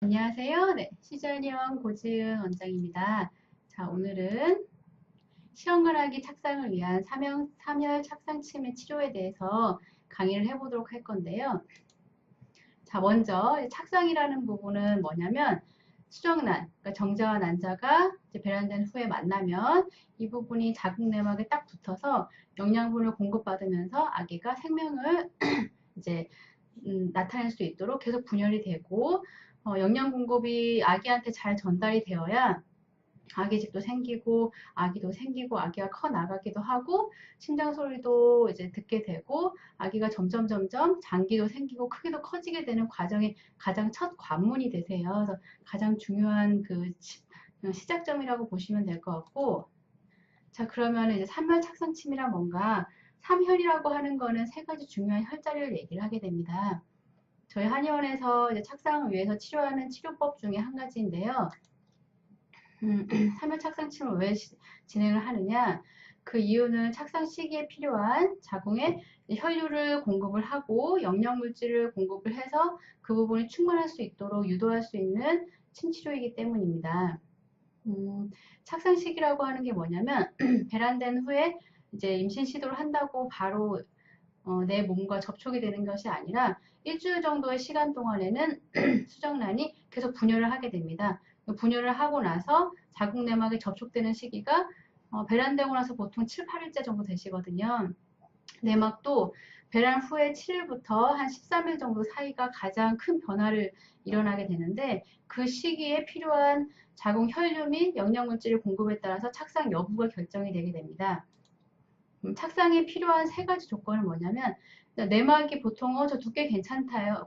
안녕하세요. 네, 시절형 고지은 원장입니다. 자, 오늘은 시험관하기 착상을 위한 삼열 착상 치매 치료에 대해서 강의를 해보도록 할 건데요. 자, 먼저 착상이라는 부분은 뭐냐면 수정란, 그러니까 정자와 난자가 이제 배란된 후에 만나면 이 부분이 자궁 내막에 딱 붙어서 영양분을 공급받으면서 아기가 생명을 이제 나타낼 수 있도록 계속 분열이 되고 영양 공급이 아기한테 잘 전달이 되어야 아기집도 생기고 아기도 생기고 아기가 커 나가기도 하고 심장 소리도 이제 듣게 되고 아기가 점점 장기도 생기고 크기도 커지게 되는 과정의 가장 첫 관문이 되세요. 그래서 가장 중요한 그 시작점이라고 보시면 될 것 같고, 자, 그러면 이제 삼혈 착상침이란 뭔가, 삼혈이라고 하는 거는 세 가지 중요한 혈자리를 얘기를 하게 됩니다. 저희 한의원에서 이제 착상을 위해서 치료하는 치료법 중에 한 가지인데요. 삼혈 착상침을 왜 진행을 하느냐? 그 이유는 착상 시기에 필요한 자궁에 혈류를 공급을 하고 영양물질을 공급을 해서 그 부분이 충분할 수 있도록 유도할 수 있는 침치료이기 때문입니다. 착상 시기라고 하는 게 뭐냐면 배란된 후에 이제 임신 시도를 한다고 바로 내 몸과 접촉이 되는 것이 아니라 일주일 정도의 시간 동안에는 수정란이 계속 분열을 하게 됩니다. 분열을 하고 나서 자궁 내막에 접촉되는 시기가 배란되고 나서 보통 7, 8일째 정도 되시거든요. 내막도 배란 후에 7일부터 한 13일 정도 사이가 가장 큰 변화를 일어나게 되는데 그 시기에 필요한 자궁 혈류 및 영양물질의 공급에 따라서 착상 여부가 결정이 되게 됩니다. 착상에 필요한 세 가지 조건은 뭐냐면 내막이 보통 저 두께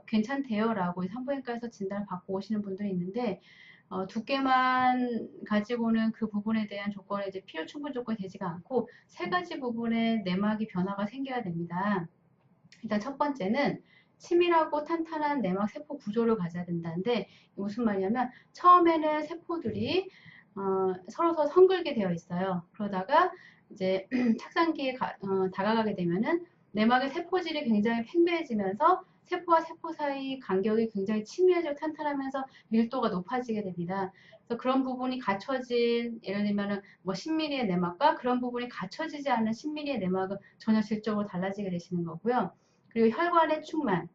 괜찮대요 라고 산부인과에서 진단을 받고 오시는 분들이 있는데 두께만 가지고는 그 부분에 대한 조건이 이제 필요 충분 조건이 되지가 않고 세 가지 부분에 내막이 변화가 생겨야 됩니다. 일단 첫 번째는 치밀하고 탄탄한 내막 세포 구조를 가져야 된다는데 무슨 말이냐면 처음에는 세포들이 서로 성글게 되어 있어요. 그러다가 이제 착상기에 다가가게 되면은 내막의 세포질이 굉장히 팽배해지면서 세포와 세포 사이 간격이 굉장히 치밀해지고 탄탄하면서 밀도가 높아지게 됩니다. 그래서 그런 부분이 갖춰진 예를 들면은 뭐 10mm의 내막과 그런 부분이 갖춰지지 않은 10mm의 내막은 전혀 질적으로 달라지게 되시는 거고요. 그리고 혈관의 충만.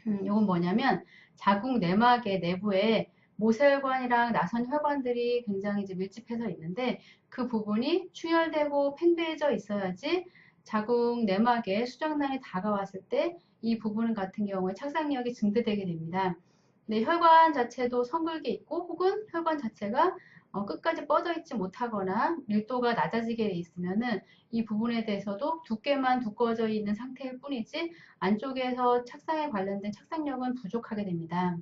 이건 뭐냐면 자궁 내막의 내부에 모세혈관이랑 나선 혈관들이 굉장히 이제 밀집해서 있는데 그 부분이 충혈되고 팽배해져 있어야지 자궁 내막에 수정란이 다가왔을 때 이 부분 같은 경우에 착상력이 증대되게 됩니다. 근데 혈관 자체도 성글게 있고 혹은 혈관 자체가 끝까지 뻗어 있지 못하거나 밀도가 낮아지게 있으면은 이 부분에 대해서도 두께만 두꺼워져 있는 상태일 뿐이지 안쪽에서 착상에 관련된 착상력은 부족하게 됩니다.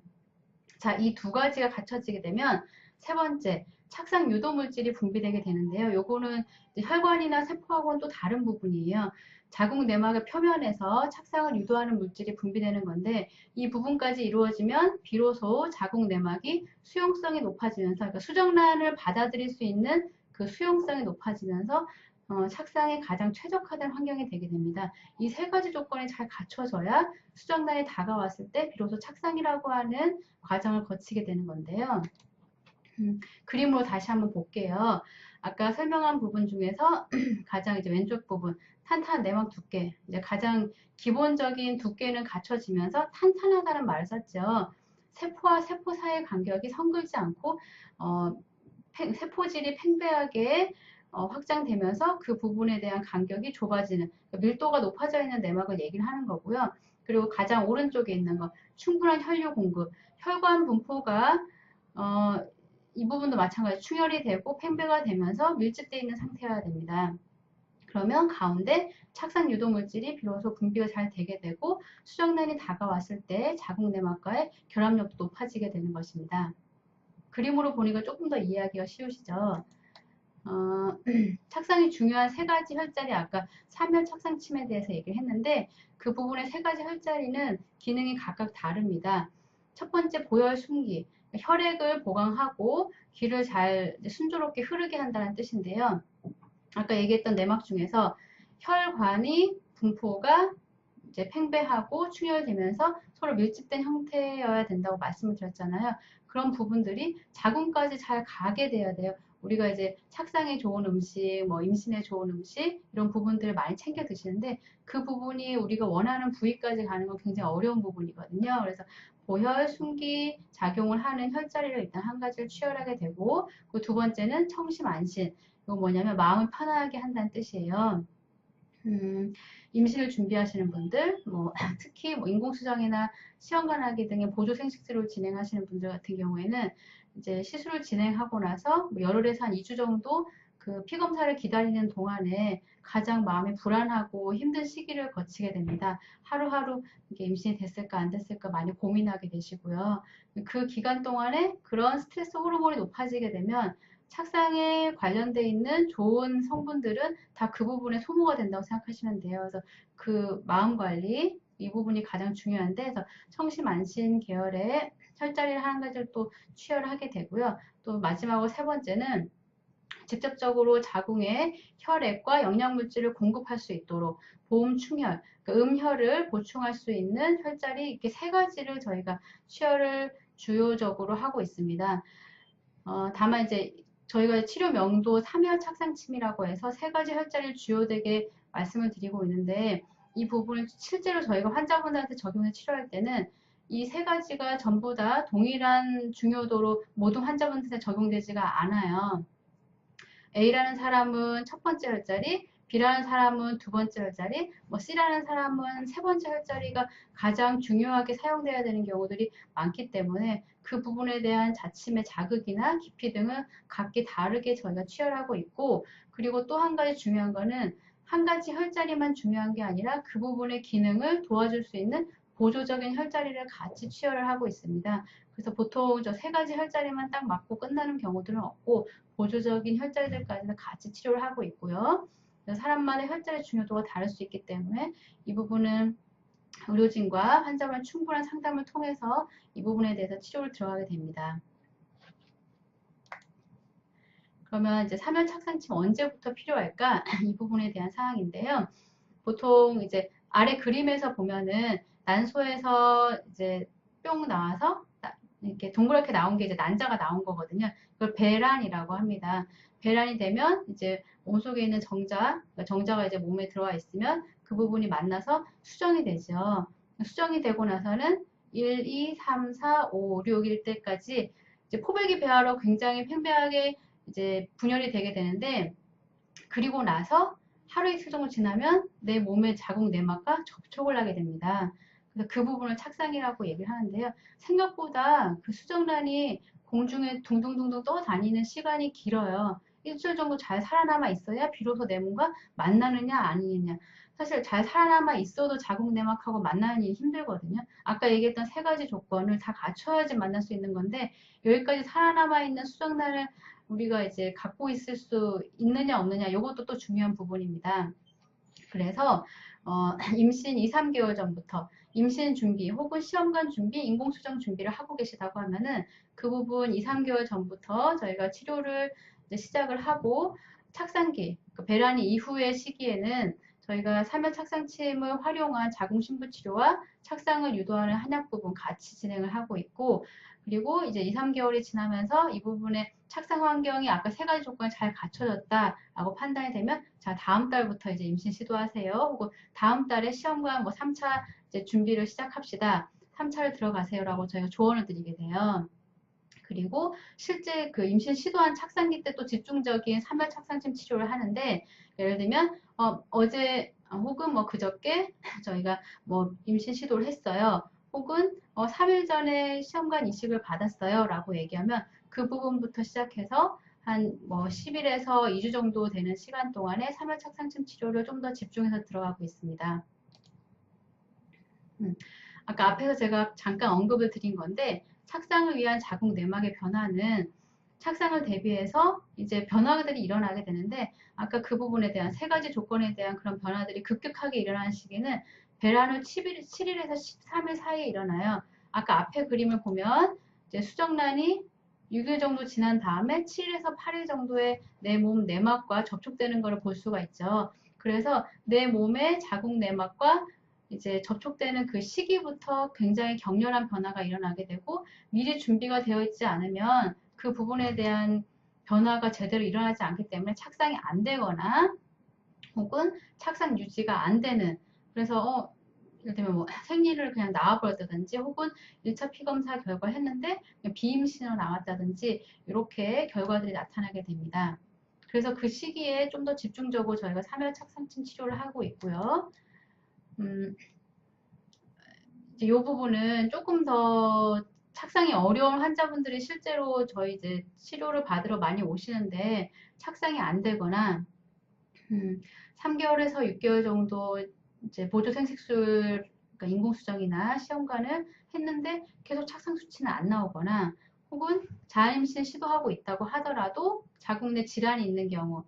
자, 이 두 가지가 갖춰지게 되면 세 번째, 착상 유도 물질이 분비되게 되는데요. 요거는 혈관이나 세포하고는 또 다른 부분이에요. 자궁 내막의 표면에서 착상을 유도하는 물질이 분비되는 건데 이 부분까지 이루어지면 비로소 자궁 내막이 수용성이 높아지면서 그러니까 수정란을 받아들일 수 있는 그 수용성이 높아지면서 착상에 가장 최적화된 환경이 되게 됩니다. 이 세 가지 조건이 잘 갖춰져야 수정란이 다가왔을 때 비로소 착상이라고 하는 과정을 거치게 되는 건데요. 그림으로 다시 한번 볼게요. 아까 설명한 부분 중에서 가장 이제 왼쪽 부분 탄탄한 내막 두께 이제 가장 기본적인 두께는 갖춰지면서 탄탄하다는 말을 썼죠. 세포와 세포 사이의 간격이 성글지 않고 세포질이 팽배하게 확장되면서 그 부분에 대한 간격이 좁아지는 그러니까 밀도가 높아져 있는 내막을 얘기를 하는 거고요. 그리고 가장 오른쪽에 있는 거 충분한 혈류 공급 혈관 분포가 이 부분도 마찬가지 충혈이 되고 팽배가 되면서 밀집되어 있는 상태여야 됩니다. 그러면 가운데 착상 유도 물질이 비로소 분비가 잘 되게 되고 수정란이 다가왔을 때 자궁 내막과의 결합력도 높아지게 되는 것입니다. 그림으로 보니까 조금 더 이해하기가 쉬우시죠? 착상이 중요한 세 가지 혈자리 아까 삼혈 착상침에 대해서 얘기를 했는데 그 부분의 세 가지 혈자리는 기능이 각각 다릅니다. 첫 번째 보혈 숨기 혈액을 보강하고 기를 잘 순조롭게 흐르게 한다는 뜻인데요. 아까 얘기했던 내막 중에서 혈관이 분포가 이제 팽배하고 충혈되면서 서로 밀집된 형태여야 된다고 말씀을 드렸잖아요. 그런 부분들이 자궁까지 잘 가게 돼야 돼요. 우리가 이제 착상에 좋은 음식, 뭐 임신에 좋은 음식 이런 부분들을 많이 챙겨 드시는데 그 부분이 우리가 원하는 부위까지 가는 건 굉장히 어려운 부분이거든요. 그래서 보혈, 순기 작용을 하는 혈자리를 일단 한 가지를 취혈하게 되고 그 두 번째는 청심, 안신. 이거 뭐냐면 마음을 편안하게 한다는 뜻이에요. 임신을 준비하시는 분들, 뭐 특히 뭐 인공수정이나 시험관하기 등의 보조 생식치료를 진행하시는 분들 같은 경우에는 이제 시술을 진행하고 나서 뭐 열흘에서 한 2주 정도 그 피검사를 기다리는 동안에 가장 마음이 불안하고 힘든 시기를 거치게 됩니다. 하루하루 이게 임신이 됐을까 안 됐을까 많이 고민하게 되시고요. 그 기간 동안에 그런 스트레스 호르몬이 높아지게 되면 착상에 관련돼 있는 좋은 성분들은 다 그 부분에 소모가 된다고 생각하시면 돼요. 그래서 그 마음 관리 이 부분이 가장 중요한데 그래서 청심 안신 계열의 혈자리를 한 가지를 또 취혈하게 되고요. 또 마지막으로 세 번째는 직접적으로 자궁에 혈액과 영양물질을 공급할 수 있도록 보험 충혈, 그러니까 음혈을 보충할 수 있는 혈자리 이렇게 세 가지를 저희가 취혈을 주요적으로 하고 있습니다. 다만 이제 저희가 치료 명도 3혈 착상침이라고 해서 세 가지 혈자리를 주요되게 말씀을 드리고 있는데 이 부분을 실제로 저희가 환자분들한테 적용해 치료할 때는 이 세 가지가 전부 다 동일한 중요도로 모든 환자분들한테 적용되지가 않아요. A라는 사람은 첫 번째 혈자리, B라는 사람은 두 번째 혈자리, 뭐 C라는 사람은 세 번째 혈자리가 가장 중요하게 사용돼야 되는 경우들이 많기 때문에 그 부분에 대한 자침의 자극이나 깊이 등은 각기 다르게 저희가 취혈하고 있고 그리고 또 한 가지 중요한 거는 한 가지 혈자리만 중요한 게 아니라 그 부분의 기능을 도와줄 수 있는 보조적인 혈자리를 같이 취혈을 하고 있습니다. 그래서 보통 저 세 가지 혈자리만 딱 맞고 끝나는 경우들은 없고 보조적인 혈자리들까지는 같이 치료를 하고 있고요. 사람마다 혈자리 중요도가 다를 수 있기 때문에 이 부분은 의료진과 환자분 충분한 상담을 통해서 이 부분에 대해서 치료를 들어가게 됩니다. 그러면 이제 3혈 착상침 언제부터 필요할까? 이 부분에 대한 사항인데요. 보통 이제 아래 그림에서 보면은 난소에서 이제 뿅 나와서 이렇게 동그랗게 나온 게 이제 난자가 나온 거거든요. 그걸 배란이라고 합니다. 배란이 되면 이제 몸속에 있는 정자, 그러니까 정자가 이제 몸에 들어와 있으면 그 부분이 만나서 수정이 되죠. 수정이 되고 나서는 1, 2, 3, 4, 5, 6, 일 때까지 이제 포백이 배아로 굉장히 팽배하게 이제 분열이 되게 되는데 그리고 나서 하루 이틀 정도 지나면 내 몸의 자궁 내막과 접촉을 하게 됩니다. 그래서 그 부분을 착상이라고 얘기를 하는데요. 생각보다 그 수정란이 공중에 둥둥둥둥 떠다니는 시간이 길어요. 일주일 정도 잘 살아남아 있어야 비로소 내 몸과 만나느냐 아니느냐. 사실 잘 살아남아 있어도 자궁 내막하고 만나는 일이 힘들거든요. 아까 얘기했던 세 가지 조건을 다 갖춰야지 만날 수 있는 건데 여기까지 살아남아 있는 수정란을 우리가 이제 갖고 있을 수 있느냐 없느냐 이것도 또 중요한 부분입니다. 그래서 임신 2, 3개월 전부터 임신 준비 혹은 시험관 준비, 인공수정 준비를 하고 계시다고 하면은 그 부분 2, 3개월 전부터 저희가 치료를 이제 시작을 하고 착상기, 그 배란이 이후의 시기에는 저희가 3혈 착상침을 활용한 자궁신부 치료와 착상을 유도하는 한약 부분 같이 진행을 하고 있고 그리고 이제 2, 3개월이 지나면서 이 부분의 착상 환경이 아까 세 가지 조건이 잘 갖춰졌다라고 판단이 되면 자 다음 달부터 이제 임신 시도하세요. 혹은 다음 달에 시험관 뭐 3차 이제 준비를 시작합시다. 3차를 들어가세요라고 저희가 조언을 드리게 돼요. 그리고 실제 그 임신 시도한 착상기 때 또 집중적인 3혈 착상침 치료를 하는데 예를 들면 어제 혹은 뭐 그저께 저희가 뭐 임신 시도를 했어요. 혹은 3일 전에 시험관 이식을 받았어요 라고 얘기하면 그 부분부터 시작해서 한 뭐 10일에서 2주 정도 되는 시간 동안에 3혈 착상침 치료를 좀 더 집중해서 들어가고 있습니다. 아까 앞에서 제가 잠깐 언급을 드린 건데 착상을 위한 자궁 내막의 변화는 착상을 대비해서 이제 변화들이 일어나게 되는데 아까 그 부분에 대한 세 가지 조건에 대한 그런 변화들이 급격하게 일어나는 시기는 배란 후 7일에서 13일 사이에 일어나요. 아까 앞에 그림을 보면 이제 수정란이 6일 정도 지난 다음에 7일에서 8일 정도의 내 몸 내막과 접촉되는 것을 볼 수가 있죠. 그래서 내 몸의 자궁 내막과 이제 접촉되는 그 시기부터 굉장히 격렬한 변화가 일어나게 되고 미리 준비가 되어 있지 않으면 그 부분에 대한 변화가 제대로 일어나지 않기 때문에 착상이 안 되거나 혹은 착상 유지가 안 되는 그래서 예를 들면 뭐 생리를 그냥 나와버렸다든지 혹은 1차 피검사 결과 했는데 비임신으로 나왔다든지 이렇게 결과들이 나타나게 됩니다. 그래서 그 시기에 좀 더 집중적으로 저희가 3열 착상침 치료를 하고 있고요. 이제 이 부분은 조금 더 착상이 어려운 환자분들이 실제로 저희 이제 치료를 받으러 많이 오시는데 착상이 안 되거나 3개월에서 6개월 정도 이제 보조생식술 그러니까 인공수정이나 시험관을 했는데 계속 착상 수치는 안 나오거나 혹은 자임신 시도하고 있다고 하더라도 자궁 내 질환이 있는 경우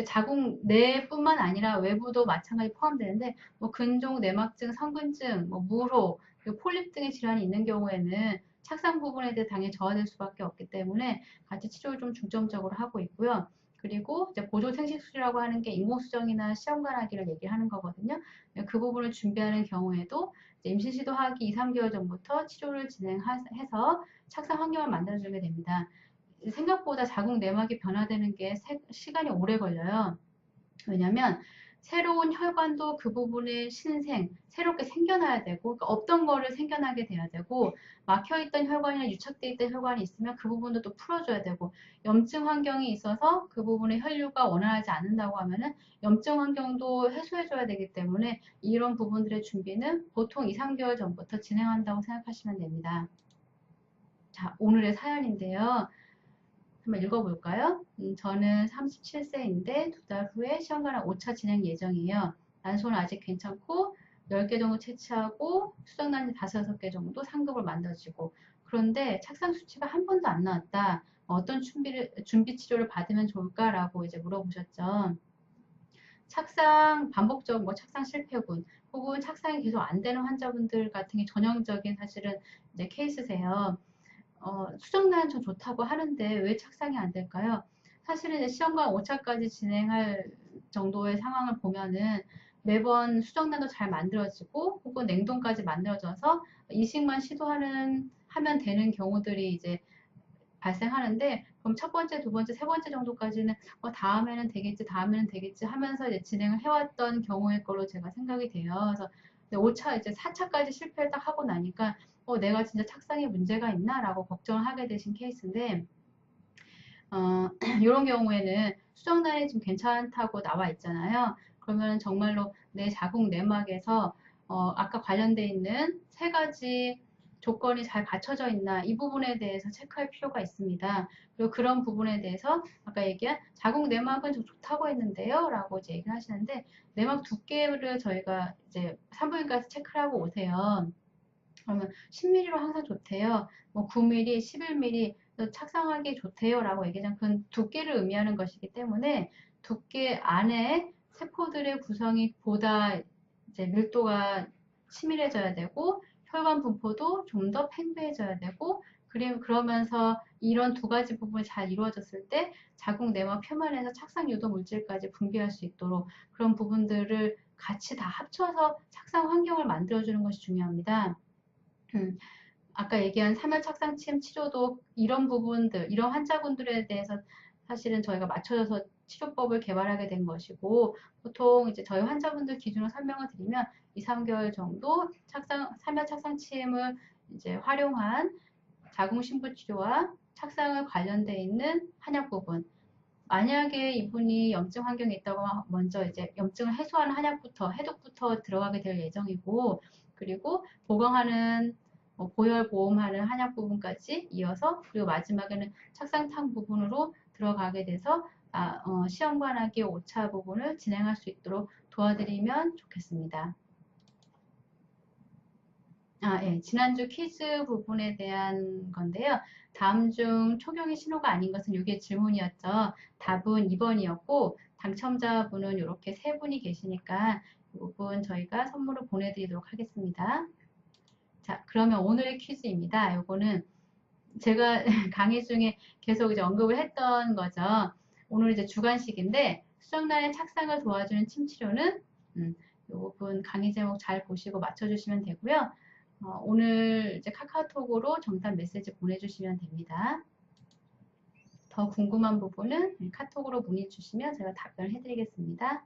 자궁 내뿐만 아니라 외부도 마찬가지 포함되는데 뭐 근종, 내막증, 성근증, 뭐 무호, 폴립 등의 질환이 있는 경우에는 착상 부분에 대해 당연히 저하될 수밖에 없기 때문에 같이 치료를 좀 중점적으로 하고 있고요. 그리고 이제 보조 생식술이라고 하는 게 인공수정이나 시험관하기를 얘기하는 거거든요. 그 부분을 준비하는 경우에도 임신 시도하기 2, 3개월 전부터 치료를 진행해서 착상 환경을 만들어주게 됩니다. 생각보다 자궁 내막이 변화되는 게 시간이 오래 걸려요. 왜냐면 새로운 혈관도 그 부분에 신생, 새롭게 생겨나야 되고 그러니까 없던 거를 생겨나게 돼야 되고 막혀있던 혈관이나 유착돼 있던 혈관이 있으면 그 부분도 또 풀어줘야 되고 염증 환경이 있어서 그 부분에 혈류가 원활하지 않는다고 하면은 염증 환경도 해소해줘야 되기 때문에 이런 부분들의 준비는 보통 2, 3개월 전부터 진행한다고 생각하시면 됩니다. 자, 오늘의 사연인데요. 한번 읽어볼까요? 저는 37세인데 2달 후에 시험관한 5차 진행 예정이에요. 난소는 아직 괜찮고 10개 정도 채취하고 수정란이 5, 6개 정도 상급을 만들어지고 그런데 착상 수치가 한 번도 안 나왔다. 어떤 준비 치료를 받으면 좋을까라고 이제 물어보셨죠. 착상 반복적 뭐 착상 실패군 혹은 착상이 계속 안 되는 환자분들 같은 게 전형적인 사실은 이제 케이스세요. 수정란은 좀 좋다고 하는데 왜 착상이 안 될까요? 사실은 시험관 5차까지 진행할 정도의 상황을 보면은 매번 수정란도 잘 만들어지고 혹은 냉동까지 만들어져서 이식만 하면 되는 경우들이 이제 발생하는데 그럼 첫 번째, 두 번째, 세 번째 정도까지는 다음에는 되겠지 하면서 이제 진행을 해왔던 경우일 걸로 제가 생각이 돼요. 그래서 5차 이제 4차까지 실패를 딱 하고 나니까 내가 진짜 착상에 문제가 있나라고 걱정을 하게 되신 케이스인데 이런 경우에는 수정란이 좀 괜찮다고 나와 있잖아요. 그러면 정말로 내 자궁 내막에서 아까 관련돼 있는 세 가지 조건이 잘 갖춰져 있나 이 부분에 대해서 체크할 필요가 있습니다. 그리고 그런 부분에 대해서 아까 얘기한 자궁 내막은 좀 좋다고 했는데요 라고 이제 얘기를 하시는데 내막 두께를 저희가 이제 산부인과에서 체크를 하고 오세요. 그러면 10mm로 항상 좋대요. 뭐 9mm, 11mm 착상하기 좋대요 라고 얘기하자면 그건 두께를 의미하는 것이기 때문에 두께 안에 세포들의 구성이 보다 이제 밀도가 치밀해져야 되고 혈관 분포도 좀 더 팽배해져야 되고 그리고 그러면서 이런 두 가지 부분이 잘 이루어졌을 때 자궁 내막 표면에서 착상 유도 물질까지 분비할 수 있도록 그런 부분들을 같이 다 합쳐서 착상 환경을 만들어주는 것이 중요합니다. 아까 얘기한 3열 착상침 치료도 이런 부분들, 이런 환자분들에 대해서 사실은 저희가 맞춰져서 치료법을 개발하게 된 것이고 보통 이제 저희 환자분들 기준으로 설명을 드리면 2, 3개월 정도 3열 착상침을 이제 활용한 자궁 신부 치료와 착상을 관련돼 있는 한약 부분. 만약에 이분이 염증 환경에 있다고 먼저 이제 염증을 해소하는 한약부터 해독부터 들어가게 될 예정이고 그리고 보강하는 보혈 보험하는 한약 부분까지 이어서 그리고 마지막에는 착상탕 부분으로 들어가게 돼서 시험관하기 5차 부분을 진행할 수 있도록 도와드리면 좋겠습니다. 예. 지난주 퀴즈 부분에 대한 건데요. 다음 중 초경의 신호가 아닌 것은 이게 질문이었죠. 답은 2번이었고 당첨자분은 이렇게 세 분이 계시니까 이 부분 저희가 선물을 보내드리도록 하겠습니다. 자, 그러면 오늘의 퀴즈입니다. 이거는 제가 강의 중에 계속 이제 언급을 했던 거죠. 오늘 이제 주관식인데 수정란의 착상을 도와주는 침치료는 이 부분 강의 제목 잘 보시고 맞춰주시면 되고요. 오늘 이제 카카오톡으로 정답 메시지 보내주시면 됩니다. 더 궁금한 부분은 카톡으로 문의 주시면 제가 답변을 해드리겠습니다.